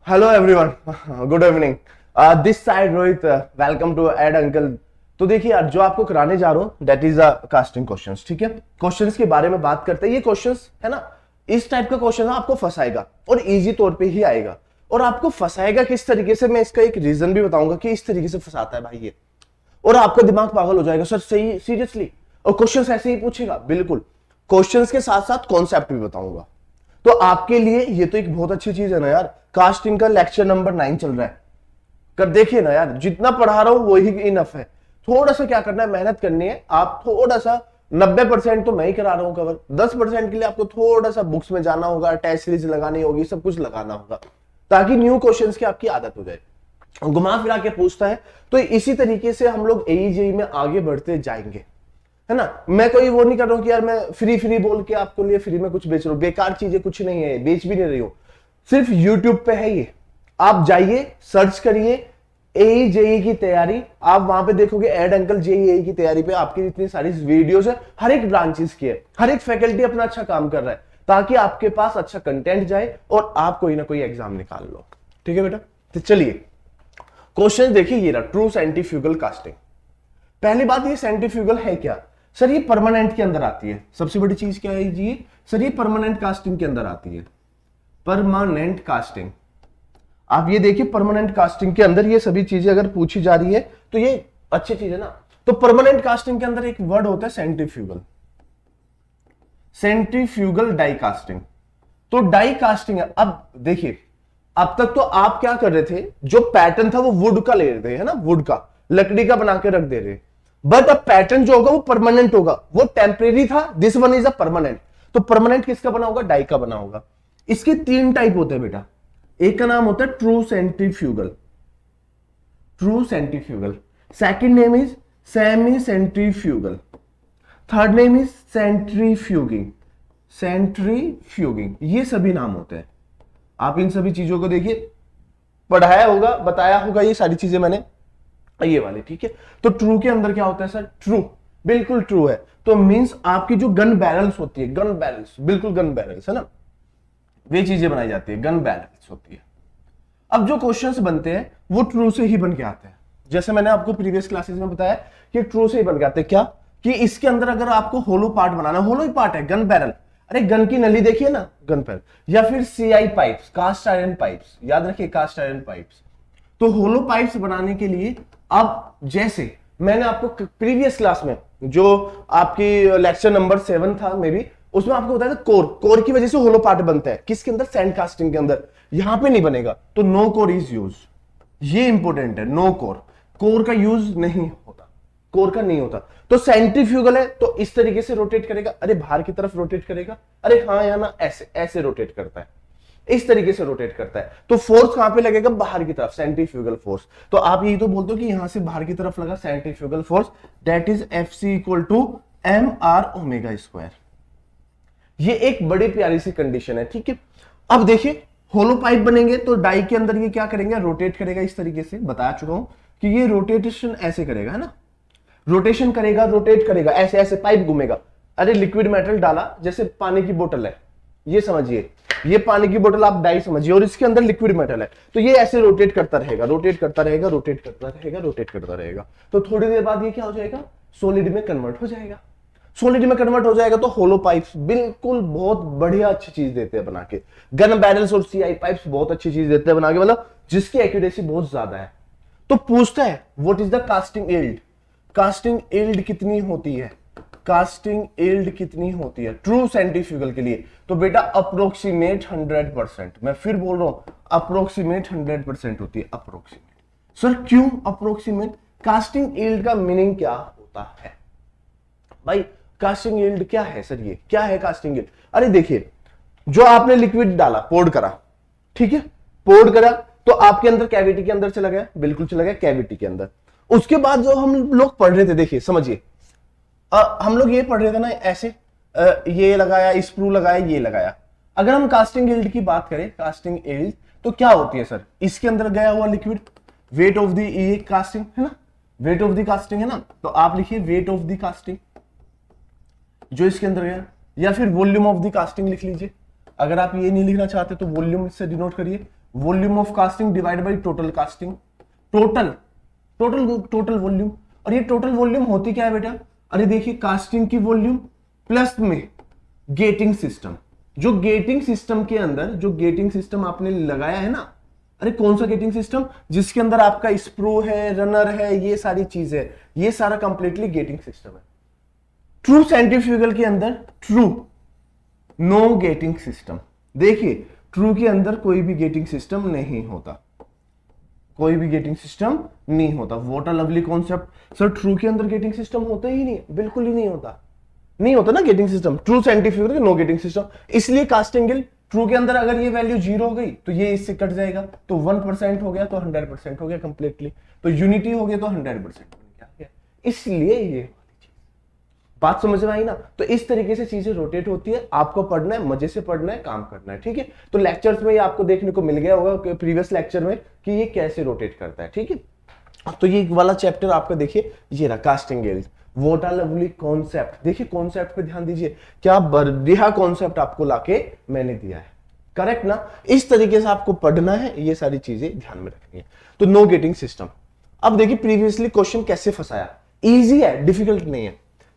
Hello everyone, good evening. This side Rohit, welcome to ed uncle. तो देखिए यार, जो आपको कराने जा रहा हूं that is a casting questions. ठीक है, क्वेश्चंस के बारे में बात करते हैं। ये क्वेश्चंस है ना, इस टाइप का क्वेश्चन आपको फंसाएगा और इजी तौर पे ही आएगा। और आपको फंसाएगा किस तरीके से, मैं इसका एक रीजन भी बताऊंगा कि इस तरीके से फंसाता है भाई ये। और आपका दिमाग पागल हो जाएगा, सर सही सीरियसली। और क्वेश्चंस ऐसे ही पूछेगा, बिल्कुल। क्वेश्चंस के साथ साथ कॉन्सेप्ट भी बताऊंगा। तो आपके लिए ये तो एक बहुत अच्छी चीज है ना यार। कास्टिंग का लेक्चर नंबर 9 चल रहा है। कर देखिए ना यार, जितना पढ़ा रहा हूं वही इनफ है। थोड़ा सा क्या करना है, मेहनत करनी है। आप थोड़ा सा 90% तो मैं ही करा रहा हूं कवर, 10% के लिए आपको थोड़ा सा बुक्स में जाना होगा, टेस्ट सीरीज लगानी होगी, सब कुछ लगाना होगा, ताकि न्यू क्वेश्चंस की आपकी आदत हो जाए। घुमा फिरा के पूछता है। तो इसी तरीके से हम लोग एईजेई में आगे बढ़ते जाएंगे, है ना। मैं कोई वो नहीं कर रहा हूं कि यार मैं फ्री फ्री बोल के आपको लिए फ्री में कुछ बेच रहा हूं। बेकार चीजें कुछ नहीं है, बेच भी नहीं रही हूं। सिर्फ यूट्यूब पे है ये। आप जाइए, सर्च करिए एई जेई की तैयारी। आप वहां पे देखोगे एड अंकल जेई एई की तैयारी पे आपकी इतनी सारी वीडियोस है, हर एक ब्रांचेस की है। हर एक फैकल्टी अपना अच्छा काम कर रहा है, ताकि आपके पास अच्छा कंटेंट जाए और आप कोई ना कोई एग्जाम निकाल लो। ठीक है बेटा, तो चलिए क्वेश्चन देखिए। ये रहा, ट्रू सेंट्रीफ्यूगल कास्टिंग। पहली बात, ये सेंट्रीफ्यूगल है क्या? सर ये परमानेंट के अंदर आती है। सबसे बड़ी चीज क्या है जी? सर ये परमानेंट कास्टिंग के अंदर आती है। परमानेंट कास्टिंग, आप ये देखिए, परमानेंट कास्टिंग के अंदर ये सभी चीजें अगर पूछी जा रही है तो ये अच्छी चीज है ना। तो परमानेंट कास्टिंग के अंदर एक वर्ड होता है सेंट्रीफ्यूगल। Centrifugal die casting. तो डाई कास्टिंग है। अब देखिए, अब तक तो आप क्या कर रहे थे, जो पैटर्न था वो वुड का ले रहे थे, है ना, वुड का, लकड़ी का बना के रख दे रहे। बट अब पैटर्न जो होगा वो परमानेंट होगा। वो टेम्परेरी था, this one is a permanent. तो परमानेंट किसका बना होगा? डाई का बना होगा। इसके 3 टाइप होते हैं बेटा। एक का नाम होता है true centrifugal. True centrifugal. Second name is semi centrifugal. Third name is centrifuging. Centrifuging, ये सभी नाम होते हैं। आप इन सभी चीजों को देखिए, पढ़ाया होगा, बताया होगा, ये सारी चीजें मैंने, ये वाली। ठीक है, तो ट्रू के अंदर क्या होता है सर? ट्रू, बिल्कुल ट्रू है। तो मींस आपकी जो गन बैरल्स होती है, गन बैरल्स, बिल्कुल गन बैरल्स, है ना, वे चीजें बनाई जाती है, गन बैरल्स होती है। अब जो क्वेश्चंस बनते हैं वो ट्रू से ही बन के आते हैं। जैसे मैंने आपको प्रीवियस क्लासेस में बताया कि ट्रू से ही बन के आते हैं। क्या कि इसके अंदर अगर आपको होलो पार्ट बनाना, होलो ही पार्ट है, गन बैरल। अरे गन की नली देखिए ना, गन बैरल, या फिर CI pipes, cast iron pipes, याद रखिए कास्ट आयरन पाइप्स। तो होलो पाइप्स बनाने के लिए, अब जैसे मैंने आपको प्रीवियस क्लास में, जो आपकी लेक्चर नंबर 7 था मे बी, उसमें आपको बताया था कोर, कोर की वजह से होलो पार्ट बनता है। किसके अंदर? सैंड कास्टिंग के अंदर। यहां पे नहीं बनेगा, तो नो कोर इज यूज। ये इंपॉर्टेंट है, नो कोर, कोर का यूज नहीं होता, कोर का नहीं होता। तो सेंट्रीफ्यूगल है तो इस तरीके से रोटेट करेगा। अरे बाहर की तरफ रोटेट करेगा, अरे हाँ या ना, ऐसे ऐसे रोटेट करता है, इस तरीके से रोटेट करता है। तो फोर्स कहां पे लगेगा? बाहर की तरफ, सेंट्रीफ्यूगल फोर्स। तो आप यही तो बोलते हो कि यहां से बाहर की तरफ लगा centrifugal force, that is FC equal to M R omega square. ये एक बड़ी प्यारी सी कंडीशन है। ठीक है, अब देखिए, होलो पाइप बनेंगे तो डाई के अंदर ये क्या करेंगे? रोटेट करेगा इस तरीके से। बता चुका हूं कि ये रोटेशन ऐसे करेगा, है ना, रोटेशन करेगा, रोटेट करेगा, ऐसे ऐसे पाइप घूमेगा। अरे लिक्विड मेटल डाला, जैसे पानी की बोतल है, ये समझिए, ये पानी की बोतल आप डाई समझिए, और इसके अंदर लिक्विड मेटल है। तो ये ऐसे रोटेट करता रहेगा, रोटेट करता रहेगा, रोटेट करता रहेगा, रोटेट करता रहेगा। तो थोड़ी देर बाद ये क्या हो जाएगा? सॉलिड में कन्वर्ट हो जाएगा। सॉलिड में कन्वर्ट हो जाएगा तो होलो पाइप्स बिल्कुल बहुत बढ़िया अच्छी चीज देते हैं बना के। गन बैरल्स और सीआई पाइप्स बहुत अच्छी चीज देते हैं बना के, मतलब जिसकी एक्यूरेसी बहुत ज्यादा है। तो पूछता है what is the casting yield? Casting yield कितनी होती है? कास्टिंग यील्ड कितनी होती है ट्रू सेंट्रीफ्यूगल के लिए? तो बेटा अप्रोक्सीमेट 100%। मैं फिर बोल रहा हूं, अप्रोक्सीमेट 100% होती है, अप्रोक्सीमेट। सर क्यों अप्रोक्सीमेट? कास्टिंग यील्ड का मीनिंग क्या होता है भाई? कास्टिंग यील्ड क्या है सर? ये क्या है कास्टिंग यील्ड? अरे देखिए, जो आपने लिक्विड डाला, पोर्ड करा, ठीक है, पोर्ड करा, तो आपके अंदर कैविटी के अंदर चला गया, बिल्कुल चला गया कैविटी के अंदर। उसके बाद जो हम लोग पढ़ रहे थे, देखिए समझिए, हम लोग ये पढ़ रहे थे ना, ऐसे ये लगाया, स्प्रू लगाया, ये लगाया। अगर हम कास्टिंग यील्ड की बात करें, कास्टिंग यील्ड तो क्या होती है सर? इसके अंदर गया हुआ लिक्विड, वेट ऑफ द, ये कास्टिंग है ना, वेट ऑफ द कास्टिंग है ना, तो आप लिखिए वेट ऑफ द कास्टिंग जो इसके अंदर गया, या फिर वॉल्यूम ऑफ द कास्टिंग लिख लीजिए। अगर आप ये नहीं लिखना चाहते तो वॉल्यूम से डिनोट करिए, volume of casting divide by total casting, total total total volume. और ये टोटल वॉल्यूम होती क्या है बेटा, अरे देखिए कास्टिंग की वॉल्यूम प्लस में गेटिंग सिस्टम, जो गेटिंग सिस्टम के अंदर जो गेटिंग सिस्टम आपने लगाया है ना, अरे कौन सा गेटिंग सिस्टम, जिसके अंदर आपका स्प्रो है, रनर है, ये सारी चीज है, ये सारा कंप्लीटली गेटिंग सिस्टम है। ट्रू सेंट्रीफ्यूगल के अंदर ट्रू नो गेटिंग सिस्टम, देखिए ट्रू के अंदर कोई भी गेटिंग सिस्टम नहीं होता, कोई भी गेटिंग सिस्टम नहीं होता। What a lovely concept sir, true के अंदर गेटिंग सिस्टम होता ही नहीं, बिल्कुल ही नहीं होता, नहीं होता ना getting system. True centrifugal know getting system, इसलिए कास्टिंग गिल्ड ट्रू के अंदर अगर ये वैल्यू 0 हो गई तो ये इससे कट जाएगा, तो 1% हो गया तो 100% हो गया कंप्लीटली, तो यूनिटी हो गया तो 100% बन गया, इसलिए ये बात समझ में आई ना। तो इस तरीके से चीजें रोटेट होती है, आपको पढ़ना है, मजे से पढ़ना है, काम करना है, ठीक है। तो लेक्चर्स में ये आपको देखने को मिल गया होगा प्रीवियस लेक्चर में कि ये कैसे रोटेट करता है, ठीक है। तो ये वाला चैप्टर आपका देखिए, ये रहा casting guild, what are lovely concept. देखिए कॉन्सेप्ट पे ध्यान दीजिए, क्या बढ़िया कॉन्सेप्ट आपको लाके मैंने दिया है, करेक्ट ना। इस तरीके से आपको पढ़ना है, ये सारी चीजें ध्यान में रखनी है। तो नो गेटिंग सिस्टम, अब देखिए प्रीवियसली क्वेश्चन कैसे फंसाया, इजी है, डिफिकल्ट नहीं है।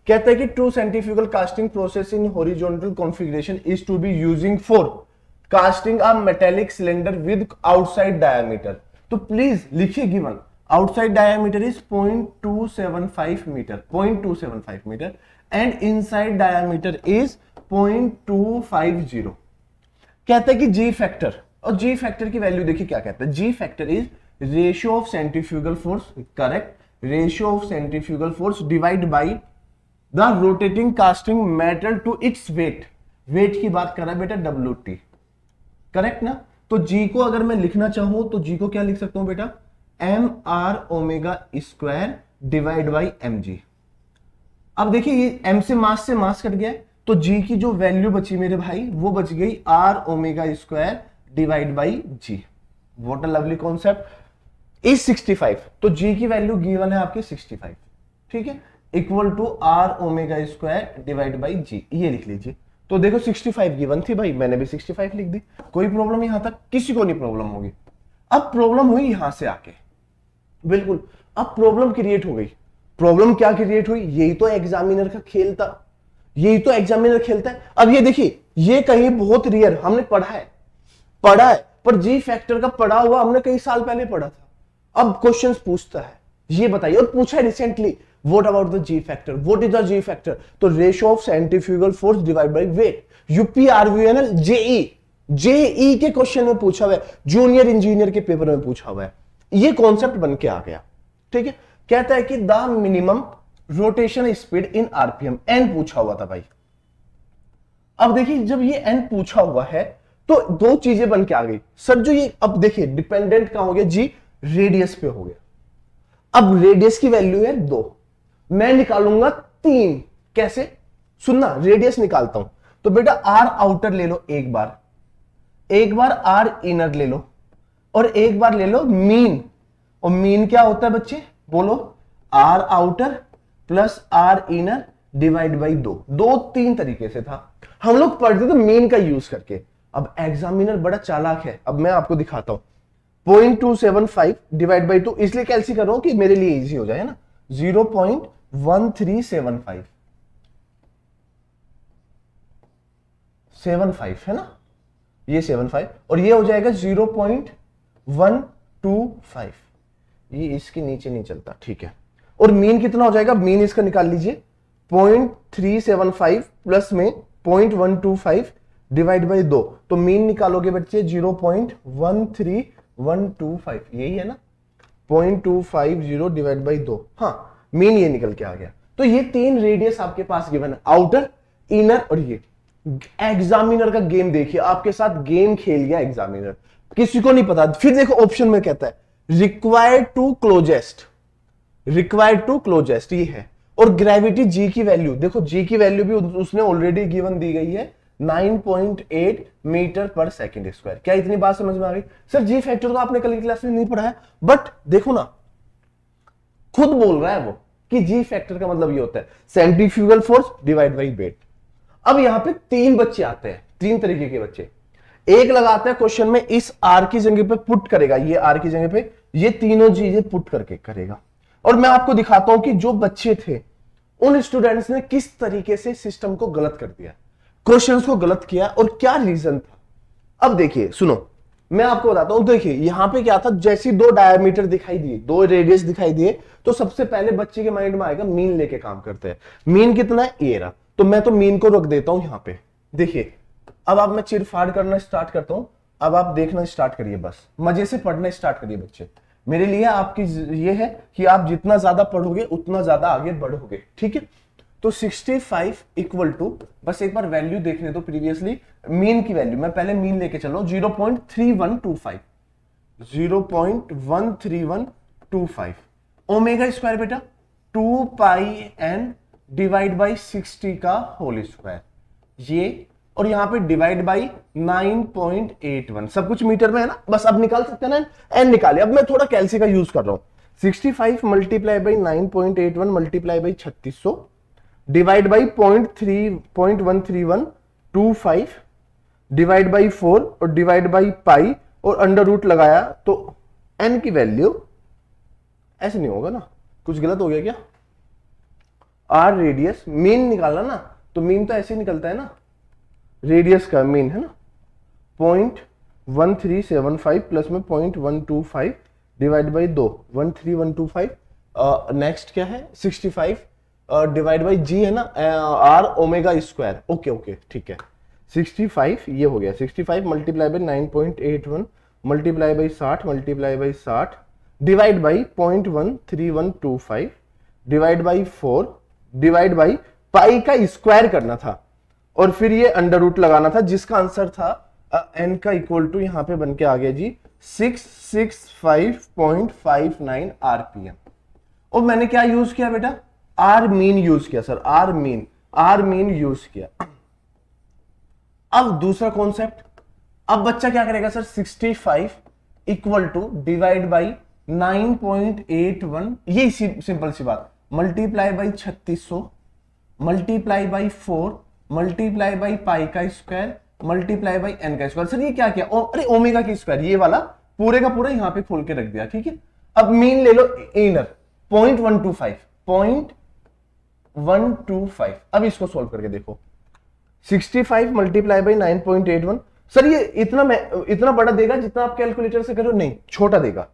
कहता है कि true centrifugal casting process in horizontal configuration is to be using for casting a metallic cylinder with outside diameter. तो प्लीज लिखिए given outside diameter is 0.275 meter, 0.275 meter and inside diameter is 0.250। कहता है कि G फैक्टर, और G factor की value देखिए क्या कहता है, G factor is ratio of centrifugal force, correct, ratio of centrifugal force divide by the rotating casting metal to its weight, weight की बात कर रहा है बेटा WT, करेक्ट ना। तो G को अगर मैं लिखना चाहूं तो G को क्या लिख सकता हूं बेटा, mr omega square divide by mg। अब देखिए ये m से मास कट गया, तो g की जो वैल्यू बची मेरे भाई वो बच गई r omega square divide by g। What a lovely concept is 65, तो g की वैल्यू गिवन है आपकी 65, ठीक है, equal to r omega square divide by g, ये लिख लीजिए। तो देखो 65 गिवन थी भाई, मैंने भी 65 लिख दी, कोई प्रॉब्लम यहां तक किसी को नहीं प्रॉब्लम होगी। अब प्रॉब्लम हुई यहां से आके, बिल्कुल अब प्रॉब्लम क्रिएट हो गई। प्रॉब्लम क्या क्रिएट हुई, यही तो एग्जामिनर का खेल था, यही तो एग्जामिनर खेलता है। अब ये देखिए, ये कहीं बहुत रेयर हमने पढ़ा है पर जी फैक्टर का पढ़ा हुआ हमने कई साल पहले पढ़ा था। अब क्वेश्चंस पूछता है, ये बताइए, और पूछा है recently, what about the G factor, what is the G factor, तो ratio of centrifugal force divide by weight, UP RVNL JE के क्वेश्चन में पूछा हुआ है, जूनियर इंजीनियर के पेपर में पूछा हुआ है, ये कॉन्सेप्ट बन के आ गया, ठीक है। कहता है कि the minimum rotation speed in RPM, N पूछा हुआ था भाई। अब देखिए जब ये एन पूछा हुआ है तो दो चीजें बन के आ गई सर, जो ये अब देखिए डिपेंडेंट कहां हो गया, जी रेडियस पे हो गया। अब रेडियस की वैल्यू है 2, मैं निकालूंगा 3, कैसे, सुनना, रेडियस निकालता हूं तो बेटा आर आउटर ले लो एक बार आर इनर ले लो, और एक बार ले लो मीन। और मीन क्या होता है बच्चे, बोलो, R outer plus R inner divide by 2 3 तरीके से था, हम लोग पढ़ते थे मीन का यूज करके। अब एग्जामिनर बड़ा चालाक है, अब मैं आपको दिखाता हूं। 0.275 डिवाइड बाई 2, इसलिए कैलसी कर रहा हूं कि मेरे लिए इजी हो जाए ना, 0.1375 है ना, ये 75 और ये हो जाएगा 0.125, ये इसके नीचे नहीं चलता, ठीक है। और मीन कितना हो जाएगा, मीन इसका निकाल लीजिए, 0.375 प्लस में 0.125 डिवाइड बाई 2, तो मीन निकालोगे बच्चे 0.13125, यही है ना, 0.250 डिवाइड बाई 2, हाँ मीन ये निकल के आ गया। तो ये 3 रेडियस आपके पास गिवन है, आउटर, इनर और ये। एग्जामिनर का गेम देखिए, आपके साथ गेम खेल गया एग्जामिनर, किसी को नहीं पता। फिर देखो ऑप्शन में कहता है रिक्वायर्ड टू क्लोजेस्ट, ये है। और ग्रेविटी जी की वैल्यू देखो, जी की वैल्यू भी उसने ऑलरेडी गिवन दी गई है, 9.8 मीटर पर सेकेंड स्क्वायर। क्या इतनी बात समझ में आ गई सर? जी फैक्टर तो आपने कल की क्लास में नहीं पढ़ा है, बट देखो ना, खुद बोल रहा है वो कि जी फैक्टर का मतलब ये होता है centrifugal force divide by wait. अब यहां पे 3 बच्चे आते हैं, 3 तरीके के बच्चे। एक लगाता है क्वेश्चन में, इस आर की जगह पे पुट करेगा, ये आर की जगह पे ये तीनों चीजें पुट करके करेगा। और मैं आपको दिखाता हूं कि जो बच्चे थे उन स्टूडेंट्स ने किस तरीके से सिस्टम को गलत कर दिया, क्वेश्चंस को गलत किया और क्या रीजन था। अब देखिए सुनो, मैं आपको बताता हूं। देखिए यहां पे क्या था, जैसी दो डायमीटर दिखाई दिए, दो रेडियस दिखाई दिए, तो सबसे पहले बच्चे के माइंड में आएगा मीन लेके काम करते हैं। मीन कितना है, ये रहा, तो मैं तो मीन को रख देता हूं यहां पे। देखिए अब आप, मैं चिरफाड़ करना स्टार्ट करता हूं, अब आप देखना स्टार्ट करिए, बस मजे से पढ़ना स्टार्ट करिए बच्चे। मेरे लिए आपकी ये है कि आप जितना ज्यादा पढ़ोगे उतना ज्यादा आगे बढ़ोगे, ठीक है। तो 65 इक्वल टू, बस एक बार वैल्यू देखने दो प्रीवियसली, मीन की वैल्यू मैं पहले मीन लेके चल रहा हूं, 0.3125, 0.13125। ओमेगा स्क्वायर बेटा 2 पाई एन डिवाइड बाई 60 का होल स्क्वायर, ये, और यहां पे डिवाइड बाई 9.81, सब कुछ मीटर में है ना, बस अब निकाल सकते हैं ना, एन निकाले। अब मैं थोड़ा कैलसी का यूज कर रहा हूं, 65 multiply by 9.81 multiply by 3600 divide by 0.13125 divide by 4 और डिवाइड बाई पाई और अंडर रूट लगाया, तो एन की वैल्यू ऐसे नहीं होगा ना, कुछ गलत हो गया क्या। आर रेडियस, मीन निकालना ना, तो मीन तो ऐसे ही निकलता है ना, रेडियस का मीन है ना, 0.1375 प्लस में 0.125 डिवाइड बाई 2, 13125। नेक्स्ट क्या है, 65 डिवाइड बाई जी है ना, R omega square, okay okay ठीक है। 65 ये हो गया, 65 multiply by 9.81 multiply by 60 multiply by 60 divide by 0.13125 divide by 4 divide by pi का स्क्वायर करना था, और फिर ये अंडर रूट लगाना था, जिसका आंसर था एन का इक्वल टू यहां पे बन के आ गया जी 665.59 आरपीएम। और मैंने क्या यूज किया बेटा, आर मीन यूज किया सर, आर मीन यूज किया। अब दूसरा कॉन्सेप्ट, अब बच्चा क्या करेगा sir, 65 equal to divide by 9.81, ये सिंपल सी बात, multiply by 3600 multiply by 4 multiply by pi का स्क्वायर मल्टीप्लाई बाई एन का स्क्वायर। सर ये क्या किया, अरे ओमेगा की स्क्वायर, ये वाला पूरे का पूरा यहां पे खोल के रख दिया, ठीक है। अब मीन ले लो इनर 0.125, अब इसको सोल्व करके देखो, 65 मल्टीप्लाई बाई 9.81। सर ये इतना बड़ा देगा जितना आप कैलकुलेटर से करो, नहीं छोटा देगा,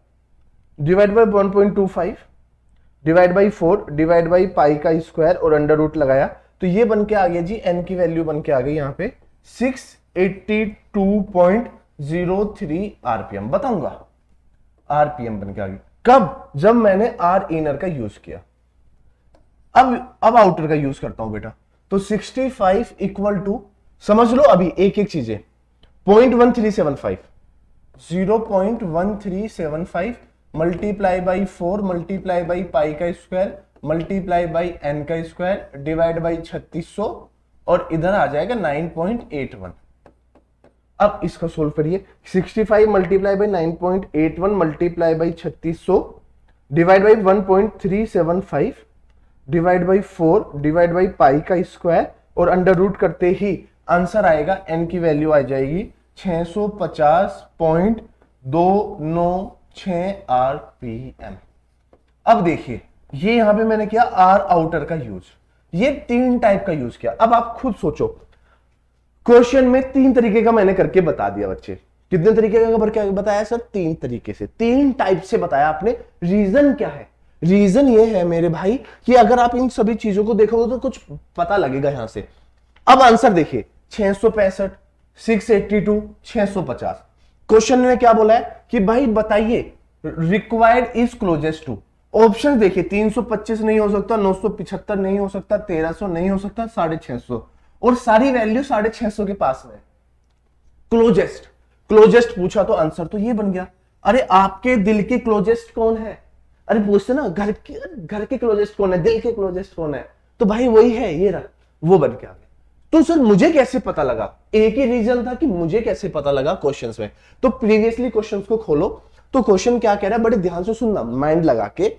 divide by 1.25 divide by 4 divide by pi का स्क्वायर और अंडर रूट लगाया, तो ये बन के आ गया जी, एन की वैल्यू बन के आ गई यहां पे 682.03 आरपीएम। बताऊंगा आरपीएम बन के आ गई कब, जब मैंने आर इनर का यूज किया। अब आउटर का यूज करता हूं बेटा, तो 65 इक्वल टू, समझ लो अभी एक एक चीजें, 0.1375 0.1375 multiply by 4 multiply by pi का स्क्वायर मल्टीप्लाई बाई एन का स्क्वायर डिवाइड बाई 3600 और इधर आ जाएगा 9.81। अब इसका सोल्व करिए, 65 multiply by 9.81 multiply by 3600 divide by 1.375 divide by 4 divide by pi का स्क्वायर और अंडर रूट करते ही आंसर आएगा, एन की वैल्यू आ जाएगी 650.296 आरपीएम। अब देखिए ये यहां पे मैंने किया आर आउटर का यूज, ये 3 टाइप का यूज किया। अब आप खुद सोचो, क्वेश्चन में 3 तरीके का मैंने करके बता दिया बच्चे। कितने तरीके का करके बताया सर, 3 तरीके से, 3 टाइप से बताया आपने। रीजन क्या है, रीजन ये है मेरे भाई कि अगर आप इन सभी चीजों को देखोगे तो कुछ पता लगेगा यहां से। अब आंसर देखिए, 665 682 650। क्वेश्चन में क्या बोला है कि भाई बताइए required is closest to. Option देखिए, 325 नहीं हो सकता, 975 नहीं हो सकता, 1300 नहीं हो सकता, 650, और सारी वैल्यू 650 के पास में। क्लोजेस्ट पूछा तो आंसर तो ये बन गया। अरे आपके दिल के क्लोजेस्ट कौन है, अरे पूछते ना घर के क्लोजेस्ट कौन है, दिल के क्लोजेस्ट कौन है, तो भाई वही है, ये रहा, वो बन के आ गया। तो सर मुझे कैसे पता लगा, एक ही रीजन था कि मुझे कैसे पता लगा क्वेश्चंस में। तो प्रीवियसली क्वेश्चंस को खोलो, तो क्वेश्चन क्या कह रहा है, बड़े ध्यान से सुनना, माइंड लगा के।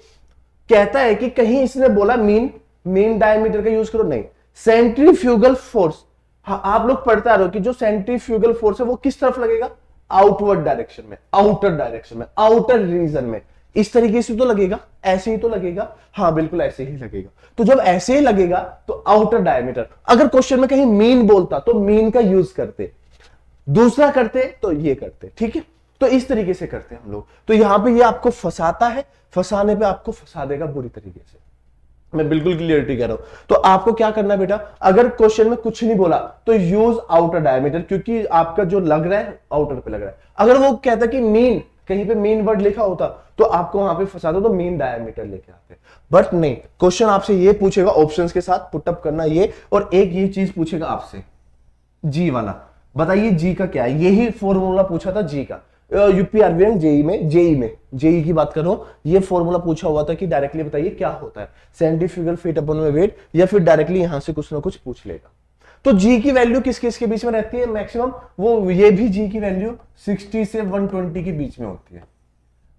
कहता है कि कहीं इसने बोला मीन डायमीटर का यूज करो, नहीं, सेंट्रीफ्यूगल फोर्स हाँ, आप लोग पढ़ते आ रहे हो कि जो सेंट्रीफ्यूगल फोर्स है वो किस तरफ लगेगा, आउटवर्ड डायरेक्शन में, आउटर डायरेक्शन में, आउटर रीजन में। इस तरीके से तो लगेगा, ऐसे ही तो लगेगा, हाँ बिल्कुल ऐसे ही लगेगा। तो जब ऐसे ही लगेगा तो आउटर डायमीटर। अगर क्वेश्चन में कहीं मीन बोलता तो मीन का यूज करते, दूसरा करते तो ये करते, ठीक है। तो इस तरीके से करते हैं हम लोग। तो यहां पे ये आपको फंसाता है, फंसाने पे आपको फंसा देगा बुरी तरीके से, मैं बिल्कुल क्लियरिटी कह रहा हूं। तो आपको क्या करना है बेटा, अगर क्वेश्चन में कुछ नहीं बोला तो यूज आउटर डायमीटर, क्योंकि आपका जो लग रहा है आउटर पे लग रहा है। अगर वो कहता कि मीन, कहीं पे मीन वर्ड लिखा होता तो आपको वहां पे फंसा दो, तो मीन डायमीटर लेके आते। बट नहीं, क्वेश्चन आपसे ये पूछेगा ऑप्शंस के साथ, पुटअप करना ये, और एक ये चीज पूछेगा आपसे जी वाला, बताइए जी का क्या है। यही फॉर्मूला पूछा था जी का यूपीआरबीएन जेई की बात कर रहा हूं। ये फॉर्मूला पूछा हुआ था कि डायरेक्टली बताइए क्या होता है, सेंट्रीफ्यूगल फीट अपॉन में वेट, या फिर डायरेक्टली यहां से कुछ ना कुछ पूछ लेगा। तो जी की वैल्यू किस किस के बीच में रहती है मैक्सिमम, वो ये भी जी की वैल्यू 60 से 120 के बीच में होती है।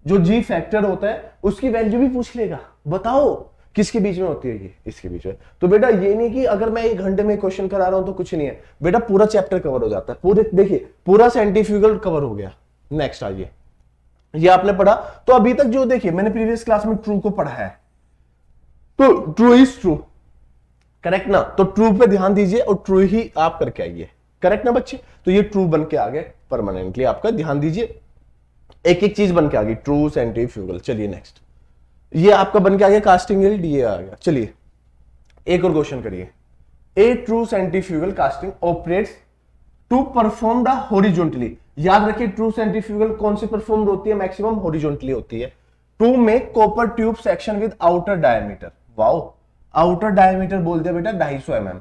जो जी फैक्टर होता है उसकी वैल्यू भी पूछ लेगा, बताओ किसके बीच में होती है, ये इसके बीच में। तो बेटा ये नहीं कि अगर मैं 1 घंटे में क्वेश्चन करा रहा हूं तो कुछ नहीं है बेटा, पूरा चैप्टर कवर हो जाता है, पूरे देखिए पूरा सेंट्रीफ्यूगल कवर हो गया। नेक्स्ट आइए, ये आपने पढ़ा। तो अभी तक जो देखिए मैंने प्रीवियस क्लास में ट्रू को पढ़ा है, तो ट्रू इज ट्रू, करेक्ट ना। तो ट्रू पे ध्यान दीजिए और ट्रू ही आप करके आइए, करेक्ट ना बच्चे। तो ये ट्रू बन के आ गए परमानेंटली, आपका ध्यान दीजिए, एक एक चीज बन के आ गई, ट्रू सेंट्रीफ्यूगल। चलिए नेक्स्ट, ये आपका बन के आ गया कास्टिंग यील्ड, ये आ गया। चलिए एक और क्वेश्चन करिए। A true centrifugal casting operates to perform the horizontally. याद रखिए ट्रू सेंट्रीफ्यूगल कौन सी परफॉर्म होती है, मैक्सिमम हॉरिजॉन्टली होती है। To make copper tube section with outer diameter, wow, outer diameter बोल दिया बेटा 250 mm,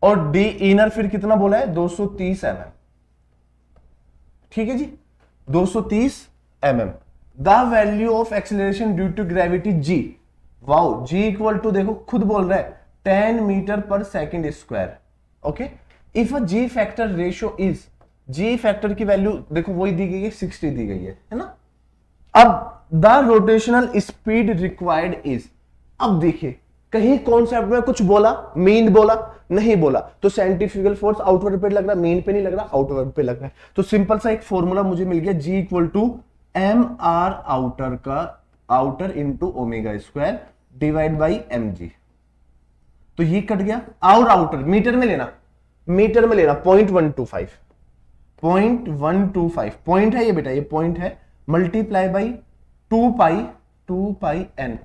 और डी इनर फिर कितना बोला है 230 mm, ठीक है जी 230 mm। The value of acceleration due to gravity g, wow, g equal to देखो खुद बोल रहा है 10 मीटर पर second square, okay. If a g factor ratio is, g factor की वैल्यू देखो वही दी गई है 60 दी गई है ना। अब the rotational speed required is, अब देखिए कहीं कॉन्सेप्ट में कुछ बोला, मीन बोला नहीं बोला, तो सेंट्रीफ्यूगल फोर्स आउटवर्ड पे लग रहा है, मीन पे नहीं लग रहा, आउटवर्ड पे लग रहा है। तो सिंपल सा एक फॉर्मूला मुझे मिल गया, G equal to M R outer का outer into omega square divide by M G. तो ये कट गया, और आउटर मीटर में लेना, मीटर में लेना 0.125, 0.125 पॉइंट है ये बेटा, ये पॉइंट है, multiply by 2 pi N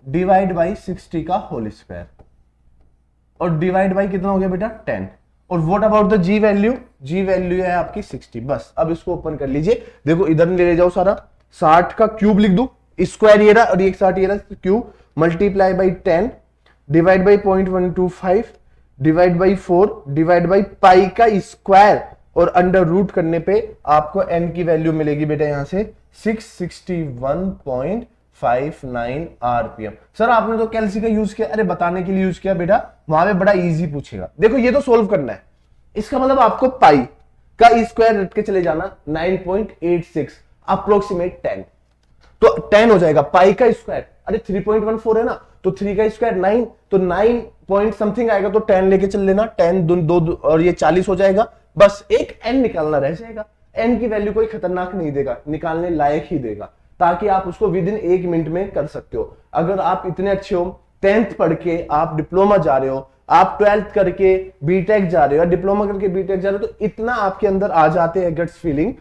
divide by 60 का होल स्क्वायर, और डिवाइड बाई कितना हो गया बेटा 10। और what about the g value, g value है आपकी 60। बस अब इसको ओपन कर लीजिए, देखो इधर ले जाओ सारा, 60 का क्यूब लिख दो, स्क्वायर ये रहा और ये 60 ये रहा, cube multiply by 10 divide by 0.125 divide by 4 divide by pi का स्क्वायर, और अंडर रूट करने पे आपको एन की वैल्यू मिलेगी बेटा यहां से 661.59 आरपीएम। सर आपने तो कैल्सी का यूज किया, अरे बताने के लिए यूज किया बेटा, वहां पे बड़ा इजी पूछेगा। देखो ये तो सोल्व करना है, इसका मतलब आपको पाई का स्क्वायर रट के चले जाना 9.86 अप्रोक्सीमेट 10, तो 10 हो जाएगा पाई का स्क्वायर, अरे 3.14 है ना, तो 3 का स्क्वायर 9, तो 9 पॉइंट समथिंग आएगा, तो 10 लेके चल लेना, 10 दो और ये 40 हो जाएगा। बस एक एन निकालना रह जाएगा, एन की वैल्यू कोई खतरनाक नहीं देगा, निकालने लायक ही देगा, ताकि आप उसको विद इन 1 मिनट में कर सकते हो। अगर आप इतने अच्छे हो, 10th पढ़ के आप डिप्लोमा जा रहे हो, आप 12th करके बीटेक जा रहे हो, डिप्लोमा करके बीटेक जा रहे हो, तो इतना आपके अंदर आ जाते हैं गट्स फीलिंग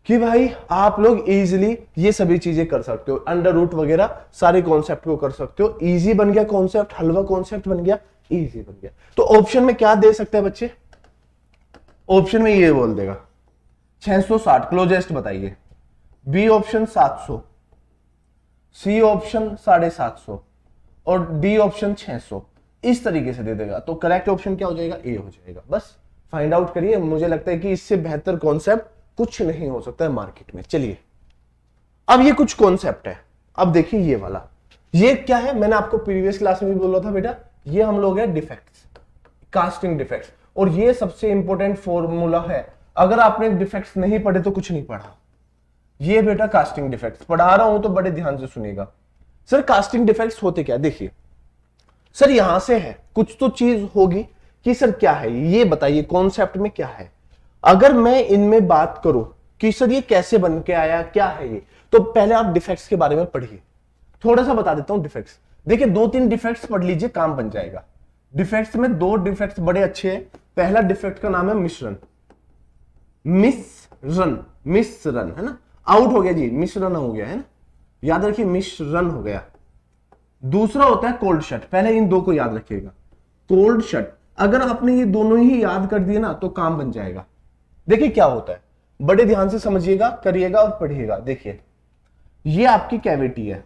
कि भाई आप लोग इजीली ये सभी चीजें कर सकते हो, अंडर रूट वगैरह सारे कॉन्सेप्ट को कर सकते हो। इजी बन गया कॉन्सेप्ट, हलवा कॉन्सेप्ट बन गया, इजी बन गया। तो ऑप्शन में क्या दे सकते हैं बच्चे, ऑप्शन में ये बोल देगा 660 क्लोजेस्ट बताइए, बी ऑप्शन 700, सी ऑप्शन 750 और डी ऑप्शन 600, इस तरीके से दे देगा। तो करेक्ट ऑप्शन क्या हो जाएगा, ए हो जाएगा। बस फाइंड आउट करिए, मुझे लगता है कि इससे बेहतर कॉन्सेप्ट कुछ नहीं हो सकता है मार्केट में। चलिए अब ये कुछ कॉन्सेप्ट है, अब देखिए ये वाला, ये क्या है, मैंने आपको प्रीवियस क्लास में भी बोला था बेटा, ये हम लोग है डिफेक्ट्स, कास्टिंग डिफेक्ट्स, और ये सबसे इंपॉर्टेंट फॉर्मूला है। अगर आपने डिफेक्ट्स नहीं पढ़े तो कुछ नहीं पढ़ा। ये बेटा कास्टिंग डिफेक्ट्स पढ़ा रहा हूं तो बड़े ध्यान से सुनिएगा। सर कास्टिंग डिफेक्ट्स होते क्या, देखिए सर यहां से है, कुछ तो चीज होगी कि सर क्या है ये बताइए, कॉन्सेप्ट में क्या है। अगर मैं इनमें बात करूं कि सर ये कैसे बन के आया, क्या है ये, तो पहले आप डिफेक्ट्स के बारे में पढ़िए। थोड़ा सा बता देता हूं डिफेक्ट्स। देखिए 2-3 डिफेक्ट्स पढ़ लीजिए, काम बन जाएगा। डिफेक्ट्स में 2 डिफेक्ट्स बड़े अच्छे हैं। पहला डिफेक्ट का नाम है मिश्रण, मिसरन, मिसरन है ना, आउट हो गया जी, मिश्रण हो गया है ना, याद रखिए मिश्रण हो गया। दूसरा होता है कोल्ड शट, पहले इन 2 को याद रखिएगा। कोल्ड शट, अगर आपने ये दोनों ही याद कर दिए ना तो काम बन जाएगा। देखिए क्या होता है, बड़े ध्यान से समझिएगा, करिएगा और पढ़िएगा। देखिए ये आपकी कैविटी है,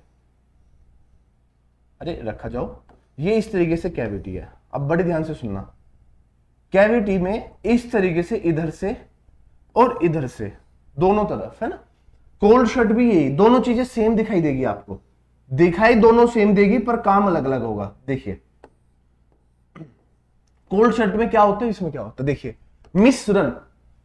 अरे रखा जाओ, ये इस तरीके से कैविटी है। अब बड़े ध्यान से सुनना, कैविटी में इस तरीके से इधर से और इधर से दोनों तरफ है ना। कोल्ड शट भी यही, दोनों चीजें सेम दिखाई देगी आपको, दिखाई दोनों सेम देगी पर काम अलग अलग होगा। देखिए कोल्ड शट में क्या होता है, इसमें क्या होता है, देखिए मिश्रण,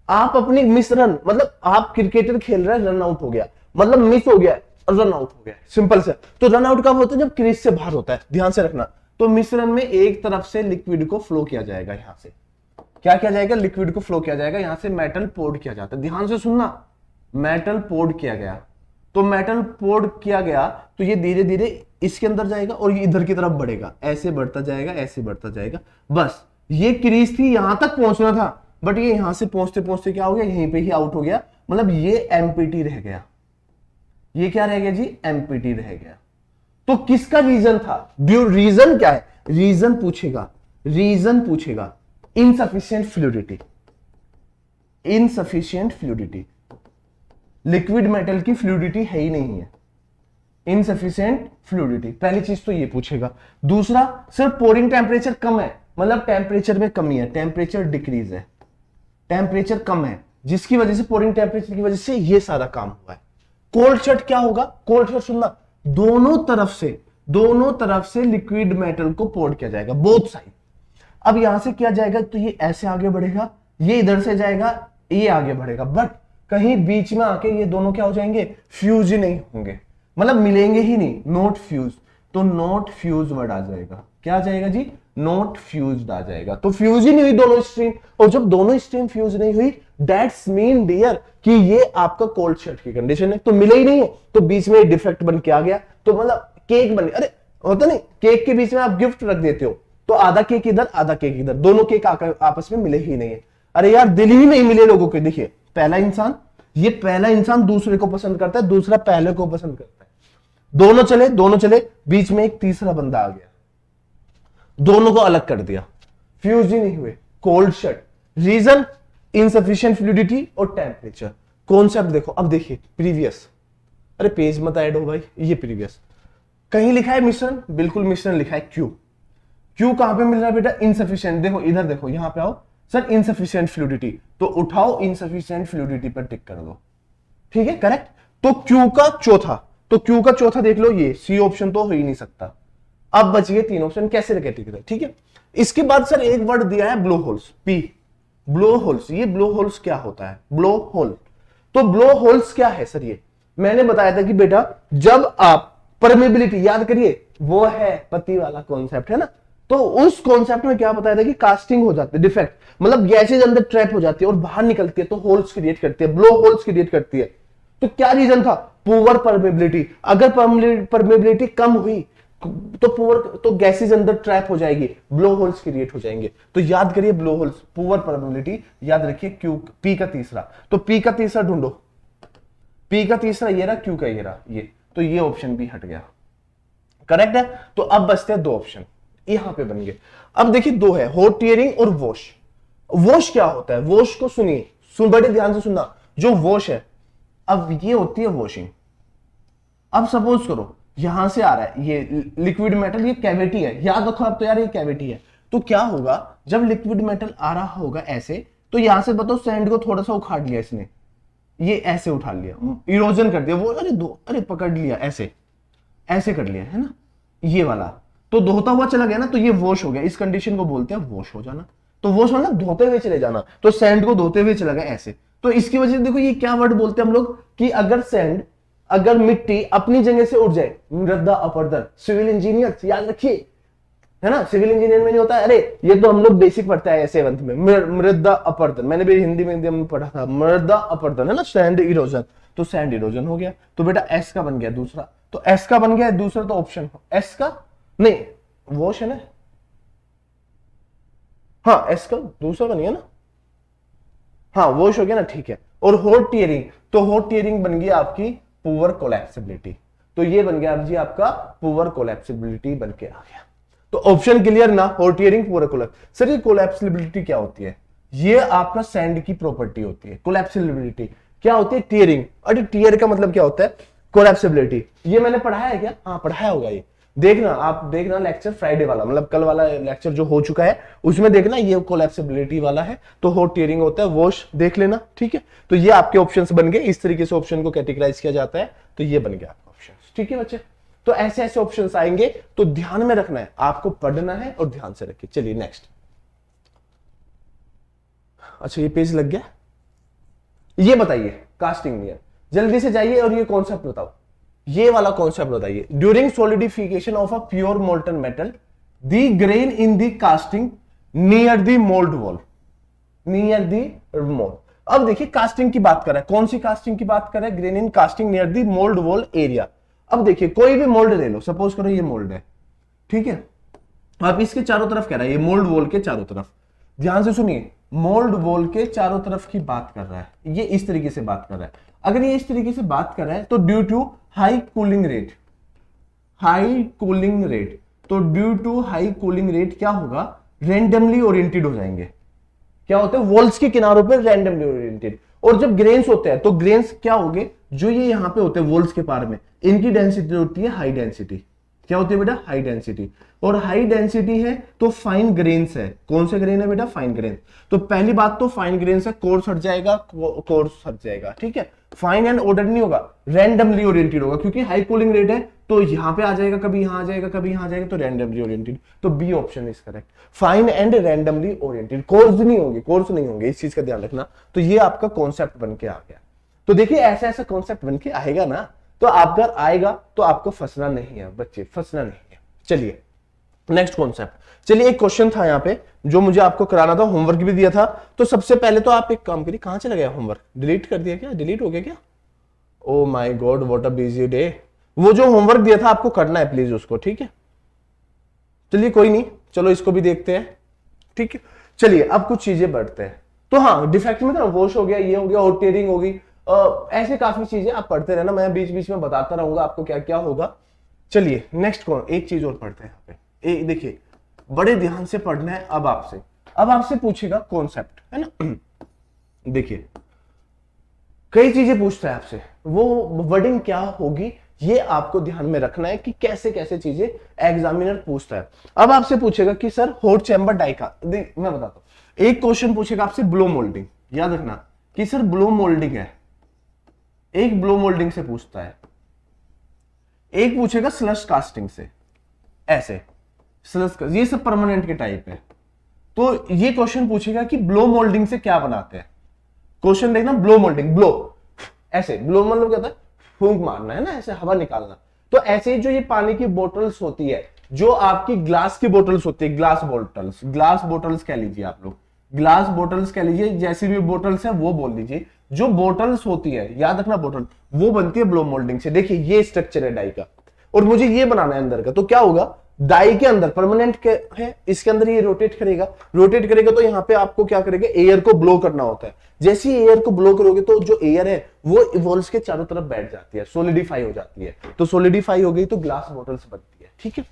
आप अपनी मिश्रण मतलब आप क्रिकेटर खेल रहे हैं, रन आउट हो गया, मतलब मिस हो गया, रन आउट हो गया, सिंपल से। तो रन आउट कब होता है, जब क्रीज से बाहर होता है, ध्यान से रखना। तो मिश्रण में एक तरफ से लिक्विड को फ्लो किया जाएगा, यहां से क्या किया जाएगा, लिक्विड को फ्लो किया जाएगा, यहां से मेटल पोर्ड किया जाता है। ध्यान से सुनना, मेटल पोर्ड किया गया, तो मेटल पोर्ड किया गया तो ये धीरे धीरे इसके अंदर जाएगा और ये इधर की तरफ बढ़ेगा, ऐसे बढ़ता जाएगा, ऐसे बढ़ता जाएगा। बस ये क्रीज थी, यहां तक पहुंचना था, बट ये यहां से पहुंचते पहुंचते क्या हो गया, यहीं पे ही आउट हो गया, मतलब ये एमपीटी रह गया। ये क्या रह गया जी, एमपीटी रह गया। तो किसका रीजन था, रीजन क्या है, रीजन पूछेगा, रीजन पूछेगा, insufficient fluidity, insufficient fluidity, liquid metal की फ्लूइडिटी है ही नहीं है, इनसफिशिएंट फ्लूइडिटी, पहली चीज तो ये पूछेगा। दूसरा, सर पोरिंग टेम्परेचर कम है, मतलब टेम्परेचर में कमी है, टेम्परेचर डिक्रीज है, टेम्परेचर कम है, जिसकी वजह से पोरिंग टेम्परेचर की वजह से ये सारा काम हुआ है। कोल्ड शट क्या होगा, कोल्ड शट सुनना, दोनों तरफ से लिक्विड मेटल को पोर्ड किया जाएगा, बोथ साइड। अब यहां से किया जाएगा तो ये ऐसे आगे बढ़ेगा, ये इधर से जाएगा, ये आगे बढ़ेगा, बट कहीं बीच में आके ये दोनों क्या हो जाएंगे, फ्यूज ही नहीं होंगे, मतलब मिलेंगे ही नहीं, नॉट फ्यूज। तो नॉट फ्यूज वर्ड आ जाएगा, क्या आ जाएगा जी, नॉट फ्यूज्ड आ जाएगा। तो फ्यूज ही नहीं हुई दोनों स्ट्रीम, और जब दोनों स्ट्रीम फ्यूज नहीं हुई, दैट्स मीन डियर कि ये आपका कोल्ड शट की कंडीशन है, तो मिले ही नहीं है, तो बीच में डिफेक्ट बन के आ गया। तो मतलब केक बन, अरे होता नहीं, केक के बीच में आप गिफ्ट रख देते हो, तो आधा केक इधर आधा केक इधर, दोनों केक आपस में मिले ही नहीं है। अरे यार दिल ही नहीं मिले लोगों के। देखिए पहला इंसान दूसरे को पसंद करता है, दूसरा पहले को पसंद करता है, दोनों चले, बीच में एक तीसरा बंदा आ गया, दोनों को अलग कर दिया, फ्यूज ही नहीं हुए, cold shut. Reason, insufficient fluidity और टेम्परेचर। कॉन्सेप्ट देखो, अब देखिए प्रीवियस, अरे पेज मत ऐड हो भाई, ये प्रीवियस, कहीं लिखा है मिश्रण, बिल्कुल मिश्रण लिखा है, क्यू कहां पे मिल रहा है बेटा, इनसफिशिएंट, देखो इधर देखो, यहां पे आओ सर, इनसफिशिएंट फ्लूइडिटी, तो उठाओ इनसफिशिएंट फ्लूइडिटी पर टिक कर दो, ठीक है करेक्ट। तो क्यू का चौथा देख लो, ये सी ऑप्शन तो हो ही नहीं सकता। अब बच गए 3 ऑप्शन, कैसे कैटेगरी, ठीक है। इसके बाद सर एक वर्ड दिया है blow holes, P, blow holes. ये ब्लो होल्स क्या होता है, ब्लो होल, तो ब्लो होल्स क्या है सर, ये मैंने बताया था कि बेटा जब आप परमेबिलिटी, याद करिए वो है पति वाला कॉन्सेप्ट है ना, तो उस कॉन्सेप्ट में क्या बताया था कि कास्टिंग हो जाती है, डिफेक्ट, मतलब गैसेज अंदर ट्रैप हो जाती है और बाहर निकलती है, तो होल्स क्रिएट करती है, ब्लो होल्स क्रिएट करती है। तो क्या रीजन था, पुअर परमेबिलिटी। अगर परमेबिलिटी कम हुई तो गैसेज अंदर ट्रैप हो जाएगी, ब्लो होल्स क्रिएट हो जाएंगे। तो याद करिए ब्लो होल्स, पुअर परमेबिलिटी, याद रखिए क्यू, पी का तीसरा, तो पी का तीसरा ढूंढो, पी का तीसरा ये रहा, क्यू का ये रहा, ये, तो ये ऑप्शन भी हट गया, करेक्ट है। तो अब बचते हैं 2 ऑप्शन, यहां पे बन गए। अब देखिए 2 है, हॉट टीयरिंग और वॉश। वॉश क्या होता है, वॉश को सुनिए, बड़े ध्यान से सुनना, जो वॉश है, अब ये होती है वॉशिंग। अब सपोज करो यहां से आ रहा है ये लिक्विड मेटल, ये कैविटी है, याद रखो अब तो यार ये कैविटी है। तो क्या होगा, जब लिक्विड मेटल आ रहा होगा ऐसे, तो यहां से बताओ सैंड को थोड़ा सा उखाड़ लिया इसने, ये ऐसे उठा लिया, इरोजन कर दिया वो, अरे पकड़ लिया, ऐसे कर लिया है ना, ये वाला, तो धोता हुआ चला गया ना, तो ये वॉश हो गया। इस कंडीशन को बोलते हैं वॉश हो जाना। तो वॉश मतलब धोते हुए चले जाना, तो सैंड को धोते हुए चला गया ऐसे। तो इसकी वजह से देखो ये क्या वर्ड बोलते हैं हम लोग कि अगर मिट्टी अपनी जगह से उठ जाए, मृदा अपरदन, सिविल इंजीनियर याद रखिए, है ना, सिविल इंजीनियर में नहीं होता, अरे ये तो हम लोग बेसिक पढ़ते हैं 7th में, मृदा अपरदन, मैंने भी हिंदी मीडियम में पढ़ा था, मृदा अपरदन है ना, सैंड इरोजन, तो सैंड इरोजन हो गया, तो बेटा एस का बन गया दूसरा, तो एस का बन गया दूसरा, तो ऑप्शन एस का नहीं, वॉश है ना, हाँ एस का दूसरा बन गया ना, हाँ वॉश हो गया ना, ठीक है। और हॉट टीयरिंग, तो हॉट टीयरिंग बन गई आपकी पुअर कोलैप्सिबिलिटी, तो ये बन गया जी आपका पुअर कोलैप्सिबिलिटी बन के आ गया। तो ऑप्शन क्लियर ना, hot tearing poor collapse. Sir ये कोलैप्सिबिलिटी क्या होती है? ये आपका सैंड की प्रॉपर्टी होती है। कोलैप्सिबिलिटी क्या होती है? टीयरिंग। अरे टीयर का मतलब क्या होता है? कोलैप्सिबिलिटी। ये मैंने पढ़ाया है क्या? हाँ पढ़ाया होगा, ये देखना, आप देखना लेक्चर फ्राइडे वाला, मतलब कल वाला लेक्चर जो हो चुका है उसमें देखना, ये कोलैप्सिबिलिटी वाला है, तो हॉट टीयरिंग होता है, वॉश देख लेना, ठीक है। तो ये आपके ऑप्शंस बन गए, इस तरीके से ऑप्शन को कैटेगराइज किया जाता है, तो ये बन गया आपका ऑप्शन, ठीक है बच्चे। तो ऐसे ऐसे ऑप्शंस आएंगे, तो ध्यान में रखना है, आपको पढ़ना है और ध्यान से रखिए। चलिए नेक्स्ट। अच्छा ये पेज लग गया, ये बताइए कास्टिंग नियर, जल्दी से जाइए और ये कॉन्सेप्ट बताओ, ये वाला कॉन्सेप्ट बताइए। During solidification of a pure molten metal, the grain in the casting near the mould wall, near the mould. अब देखिए कास्टिंग की बात कर रहा है, कौन सी कास्टिंग की बात कर रहा है? Grain in casting near the mould wall area. अब देखिए कोई भी मोल्ड ले लो, सपोज करो ये मोल्ड है, ठीक है, आप इसके चारों तरफ कह रहा है, ये मोल्ड वॉल के चारों तरफ, ध्यान से सुनिए, मोल्ड वॉल के चारों तरफ की बात कर रहा है, ये इस तरीके से बात कर रहा है। अगर ये इस तरीके से बात कर रहा है तो due to high cooling rate, high cooling rate, तो due to high cooling rate क्या होगा? रैंडमली ओरिएंटेड हो जाएंगे। क्या होते हैं? वॉल्स के किनारों पे रैंडमली ओरिएंटेड। और जब ग्रेन्स होते हैं तो ग्रेन्स क्या होंगे? जो ये यहां पे होते हैं वॉल्स के पार में, इनकी डेंसिटी होती है हाई डेंसिटी। क्या होती है बेटा? High density. और हाई डेंसिटी है तो फाइन ग्रेन्स है। कौन से ग्रेन है बेटा? Fine grain. तो पहली बात तो फाइन ग्रेन्स है, कोर्स हट जाएगा, कोर्स हट जाएगा, ठीक है। फाइन एंड ऑर्डर नहीं होगा, रैंडमली ओरिएंटेड होगा, क्योंकि हाई कूलिंग रेट है तो यहां पे आ जाएगा, कभी यहां आ जाएगा, कभी यहां आ जाएगा, तो रैंडमली ओरिएंटेड। तो B option is correct, fine and randomly oriented. Coarse नहीं होंगे, कोर्स नहीं होंगे, इस चीज का ध्यान रखना। तो ये आपका कॉन्सेप्ट बन के आ गया। तो देखिए ऐसा ऐसा कॉन्सेप्ट बन के आएगा ना, तो आप अगर आएगा तो आपको फंसना नहीं है बच्चे, फंसना नहीं है। चलिए नेक्स्ट कॉन्सेप्ट। चलिए एक क्वेश्चन था यहाँ पे जो मुझे आपको कराना था, होमवर्क भी दिया था। तो सबसे पहले तो आप एक काम करिए, कहां चला गया होमवर्क? डिलीट कर दिया क्या? डिलीट हो गया क्या? Oh my God what a busy day. वो जो होमवर्क दिया था आपको करना है प्लीज उसको, ठीक है। चलिए कोई नहीं, चलो इसको भी देखते हैं, ठीक है। चलिए अब कुछ चीजें बढ़ते हैं। तो हाँ डिफेक्ट में था, वॉश हो गया, ये हो गया, हॉट टीयरिंग होगी, ऐसे काफी चीजें आप पढ़ते रहना, मैं बीच बीच में बताता रहूंगा आपको क्या क्या होगा। चलिए नेक्स्ट कौन, एक चीज और पढ़ते हैं यहाँ पे। देखिए बड़े ध्यान से पढ़ना है। अब आपसे पूछेगा कॉन्सेप्ट, है ना। देखिए कई चीजें पूछता है आपसे, वो वर्डिंग क्या होगी ये आपको ध्यान में रखना है कि कैसे कैसे चीजें एग्जामिनर पूछता है। अब आपसे पूछेगा कि सर हॉट चैम्बर डाई का, मैं बताता हूं, एक क्वेश्चन पूछेगा आपसे ब्लो मोल्डिंग, याद रखना कि सर ब्लो मोल्डिंग है, एक ब्लो मोल्डिंग से पूछता है, एक पूछेगा स्लश कास्टिंग से, ऐसे स्लश, ये सब परमानेंट के टाइप है। तो ये क्वेश्चन पूछेगा कि ब्लो मोल्डिंग से क्या बनाते हैं। क्वेश्चन देखना, ब्लो मोल्डिंग, ब्लो ऐसे, ब्लो मतलब क्या होता है? फूंक मारना, है ना, ऐसे हवा निकालना। तो ऐसे ही जो ये पानी की बोतल्स होती है, जो आपकी ग्लास की बोतल्स होती है, ग्लास बोतल्स कह लीजिए आप लोग, ग्लास बोतल्स कह लीजिए, जैसी भी बोतल्स है वो बोल दीजिए, जो बोतल्स होती है, याद रखना बोतल, वो बनती है ब्लो मोल्डिंग से। देखिए ये स्ट्रक्चर है डाई का, और मुझे ये बनाना है अंदर का, तो क्या होगा? डाई के अंदर परमानेंट है, इसके अंदर ये रोटेट करेगा तो यहाँ पे आपको क्या करेगा? एयर को ब्लो करना होता है। जैसे ही एयर को ब्लो करोगे तो जो एयर है वो वॉल्स के चारों तरफ बैठ जाती है, सोलिडिफाई हो जाती है। तो सोलिडिफाई हो गई तो ग्लास बोटल्स बनती है, ठीक है।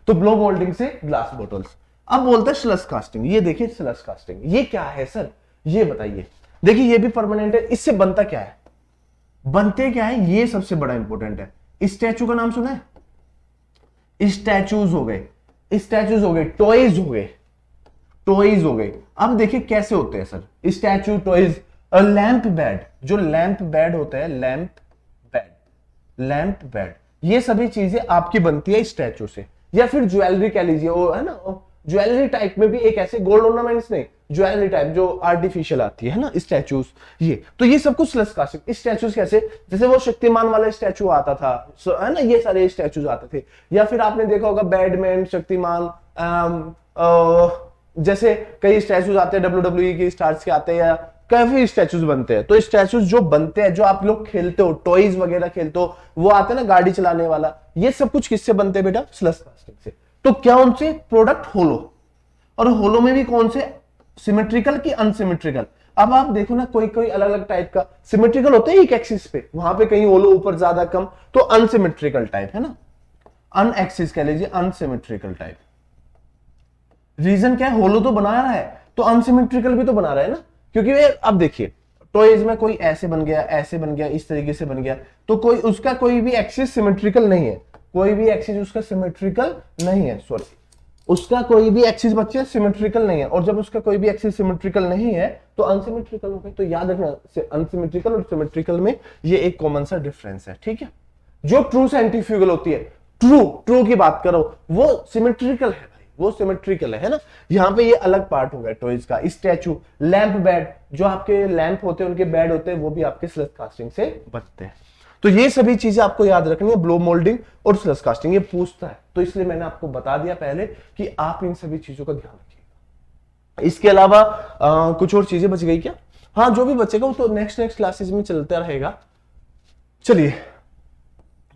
तो ब्लो मोल्डिंग से ग्लास बोटल्स। अब बोलते हैं स्लश कास्टिंग। ये देखिए स्लश कास्टिंग, ये क्या है सर? ये बताइए। देखिए ये भी परमानेंट है, इससे बनता क्या है? बनते क्या है ये सबसे बड़ा इंपॉर्टेंट है। स्टैचू का नाम सुना है? स्टैचूज हो गए, टॉयज हो गए। अब देखिए कैसे होते हैं sir statue, toys. Lamp bed, जो लैंप बेड होता है, लैंप बेड, ये सभी चीजें आपकी बनती है स्टैचू से। या फिर ज्वेलरी कह लीजिए, वो है ना, ज्वेलरी टाइप में भी एक ऐसे गोल्ड ऑर्नामेंट्स नहीं, ज्वेलरी टाइप जो आर्टिफिशियल आती है ना, स्टैचूज, ये तो ये सब कुछ स्लश कास्टिंग। स्टैचूज कैसे, जैसे वो शक्तिमान वाला स्टैचू आता था, है ना, ये सारे स्टैचूज आते थे। या फिर आपने देखा होगा बैटमैन, शक्तिमान, जैसे कई स्टैचूज आते हैं WWE के स्टार्स के आते हैं, या काफी स्टैचूज बनते हैं। तो स्टैचूज जो बनते हैं, जो आप लोग खेलते हो, टॉयज वगैरह खेलते हो, वो आते हैं ना गाड़ी चलाने वाला, ये सब कुछ किससे बनते हैं बेटा, स्लश कास्टिंग से। तो क्या उनसे प्रोडक्ट होलो, और होलो में भी कौन से, सिमेट्रिकल की अनसिमेट्रिकल। अब आप देखो ना, कोई कोई अलग अलग टाइप का सिमेट्रिकल होते हैं एक एक्सिस पे, वहां पे कहीं होलो ऊपर ज्यादा कम, तो अनसिमेट्रिकल टाइप है ना, अन एक्सिस कह लीजिए, अनसिमेट्रिकल टाइप। रीजन क्या है, होलो तो बना रहा है तो अनसिमेट्रिकल भी तो बना रहा है ना, क्योंकि अब देखिए टॉयज में कोई ऐसे बन गया, ऐसे बन गया, इस तरीके से बन गया, तो कोई उसका कोई भी एक्सिस सिमेट्रिकल नहीं है, कोई भी एक्सिस उसका सिमेट्रिकल नहीं है, सॉरी, उसका कोई भी एक्सिस बच्चे सिमेट्रिकल नहीं है। और जब उसका कोई भी एक्सिस सिमेट्रिकल नहीं है तो अनसिमेट्रिकल हो गए। तो याद रखना, अनसिमेट्रिकल और सिमेट्रिकल में ये एक कॉमन सा डिफरेंस है, ठीक है। जो ट्रू सेंट्रीफ्यूगल होती है, ट्रू की बात करो, वो सिमेट्रिकल है, वो सिमेट्रिकल है ना। यहाँ पे ये अलग पार्ट हो गया टॉयज का। स्टैचू, लैंप बेड, जो आपके लैंप होते हैं उनके बेड होते हैं, वो भी आपके स्लश कास्टिंग से बनते हैं। तो ये सभी चीजें आपको याद रखनी है, ब्लो मोल्डिंग और स्लश कास्टिंग, ये पूछता है, तो इसलिए मैंने आपको बता दिया पहले कि आप इन सभी चीजों का ध्यान रखिएगा। इसके अलावा कुछ और चीजें बच गई क्या? हाँ, जो भी बचेगा वो तो नेक्स्ट क्लासेस में चलता रहेगा। चलिए,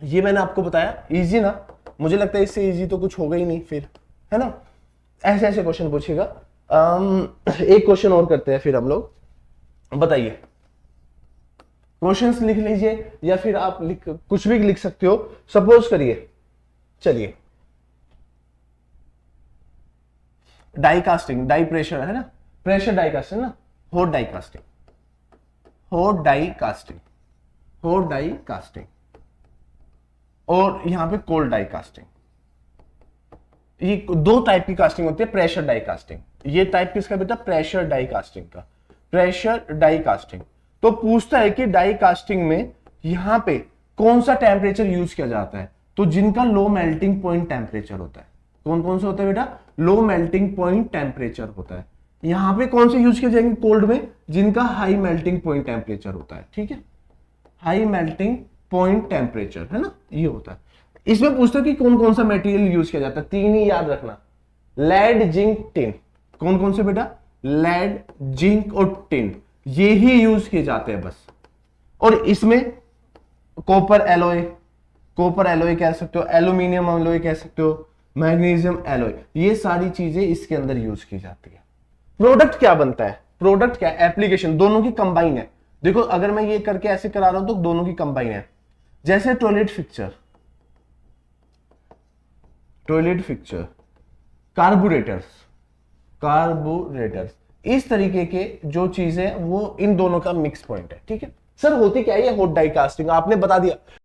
ये मैंने आपको बताया, इजी ना, मुझे लगता है इससे इजी तो कुछ होगा ही नहीं फिर, है ना। ऐसे ऐसे क्वेश्चन पूछेगा। एक क्वेश्चन और करते हैं फिर हम लोग, बताइए, क्वेश्चंस लिख लीजिए या फिर आप कुछ भी लिख सकते हो। सपोज करिए, चलिए, डाई कास्टिंग, डाई प्रेशर है ना, प्रेशर डाई कास्टिंग ना, hot die casting, hot die casting, hot die casting, और यहां पे कोल्ड डाई कास्टिंग। ये दो टाइप की कास्टिंग होती है, प्रेशर डाई कास्टिंग। ये टाइप किसका बेटा, प्रेशर डाई कास्टिंग का, प्रेशर डाई कास्टिंग। तो पूछता है कि डाई कास्टिंग में यहां पे कौन सा टेम्परेचर यूज किया जाता है, तो जिनका लो मेल्टिंग पॉइंट टेम्परेचर होता है। कौन कौन सा होता है बेटा, लो मेल्टिंग पॉइंट टेम्परेचर होता है। यहां पे कौन से यूज किए जाएंगे, कोल्ड में, जिनका हाई मेल्टिंग पॉइंट टेम्परेचर होता है, ठीक है, हाई मेल्टिंग पॉइंट टेम्परेचर है ना, ये होता है। इसमें पूछता है कि कौन कौन सा मटेरियल यूज किया जाता है, तीन ही याद रखना, लेड, जिंक, टिन। कौन कौन से बेटा, लेड, जिंक और टिन, ये ही यूज किए जाते हैं बस। और इसमें कॉपर एलॉय, कॉपर एलॉय कह सकते हो, एल्यूमिनियम एलॉय कह सकते हो, मैग्नीशियम एलॉय, ये सारी चीजें इसके अंदर यूज की जाती है। प्रोडक्ट क्या बनता है, प्रोडक्ट क्या, एप्लीकेशन, दोनों की कंबाइन है। देखो, अगर मैं ये करके ऐसे करा रहा हूं तो दोनों की कंबाइन है। जैसे टॉयलेट फिक्सचर, टॉयलेट फिक्सचर, कार्बोरेटर्स, कार्बोरेटर्स, इस तरीके के जो चीजें, वो इन दोनों का मिक्स पॉइंट है, ठीक है। सर होती क्या है ये हॉट डाई कास्टिंग, आपने बता दिया।